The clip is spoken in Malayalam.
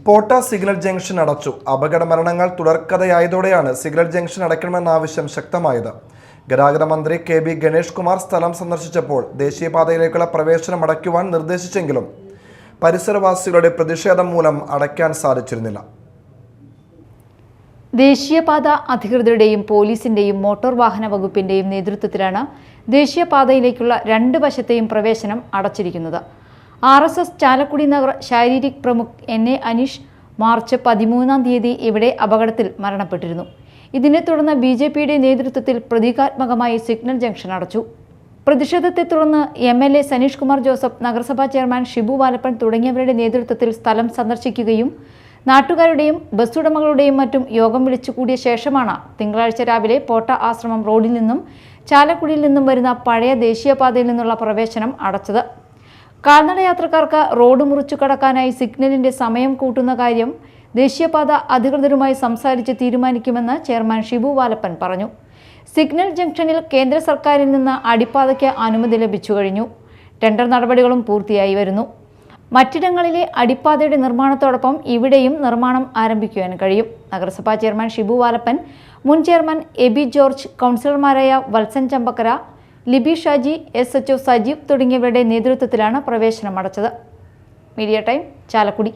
പോട്ട സിഗ്നൽ ജംഗ്ഷൻ അടച്ചു. അപകട മരണങ്ങൾ തുടർക്കഥയായതോടെയാണ് സിഗ്നൽ ജംഗ്ഷൻ അടയ്ക്കണമെന്ന ആവശ്യം ശക്തമായത്. ഗതാഗത മന്ത്രി KB ഗണേഷ് കുമാർ സ്ഥലം സന്ദർശിച്ചപ്പോൾ ദേശീയപാതയിലേക്കുള്ള പ്രവേശനം അടയ്ക്കുവാൻ നിർദ്ദേശിച്ചെങ്കിലും പരിസരവാസികളുടെ പ്രതിഷേധം മൂലം അടയ്ക്കാൻ സാധിച്ചിരുന്നില്ല. ദേശീയപാത അധികൃതരുടെയും പോലീസിന്റെയും മോട്ടോർ വാഹന വകുപ്പിന്റെയും നേതൃത്വത്തിലാണ് ദേശീയപാതയിലേക്കുള്ള രണ്ട് വശത്തെയും പ്രവേശനം അടച്ചിരിക്കുന്നത്. RSS ചാലക്കുടി നഗർ ശാരീരിക് പ്രമുഖ് NA അനീഷ് മാർച്ച് 13-ാം തീയതി ഇവിടെ അപകടത്തിൽ മരണപ്പെട്ടിരുന്നു. ഇതിനെ തുടർന്ന് BJPയുടെ നേതൃത്വത്തിൽ പ്രതീകാത്മകമായി സിഗ്നൽ ജംഗ്ഷൻ അടച്ചു. പ്രതിഷേധത്തെ തുടർന്ന് MLA സനീഷ് കുമാർ ജോസഫ്, നഗരസഭാ ചെയർമാൻ ഷിബു വാലപ്പൻ തുടങ്ങിയവരുടെ നേതൃത്വത്തിൽ സ്ഥലം സന്ദർശിക്കുകയും നാട്ടുകാരുടെയും ബസ് ഉടമകളുടെയും മറ്റും യോഗം വിളിച്ചു കൂടിയ ശേഷമാണ് തിങ്കളാഴ്ച രാവിലെ പോട്ട ആശ്രമം റോഡിൽ നിന്നും ചാലക്കുടിയിൽ നിന്നും വരുന്ന പഴയ ദേശീയപാതയിൽ നിന്നുള്ള പ്രവേശനം അടച്ചത്. കാൽനട യാത്രക്കാർക്ക് റോഡ് മുറിച്ചു കടക്കാനായി സിഗ്നലിന്റെ സമയം കൂട്ടുന്ന കാര്യം ദേശീയപാത അധികൃതരുമായി സംസാരിച്ച് തീരുമാനിക്കുമെന്ന് ചെയർമാൻ ഷിബു വാലപ്പൻ പറഞ്ഞു. സിഗ്നൽ ജംഗ്ഷനിൽ കേന്ദ്ര സർക്കാരിൽ നിന്ന് അടിപ്പാതയ്ക്ക് അനുമതി ലഭിച്ചു കഴിഞ്ഞു. ടെൻഡർ നടപടികളും പൂർത്തിയായി വരുന്നു. മറ്റിടങ്ങളിലെ അടിപ്പാതയുടെ നിർമ്മാണത്തോടൊപ്പം ഇവിടെയും നിർമ്മാണം ആരംഭിക്കുവാൻ കഴിയും. നഗരസഭാ ചെയർമാൻ ഷിബു വാലപ്പൻ, മുൻ ചെയർമാൻ എബി ജോർജ്, കൗൺസിലർമാരായ വത്സൻ ചമ്പക്കര, ലിബി ഷാജി, SHO സജീവ് തുടങ്ങിയവരുടെ നേതൃത്വത്തിലാണ് പ്രവേശനം അടച്ചത്. Media time, Chalakudy.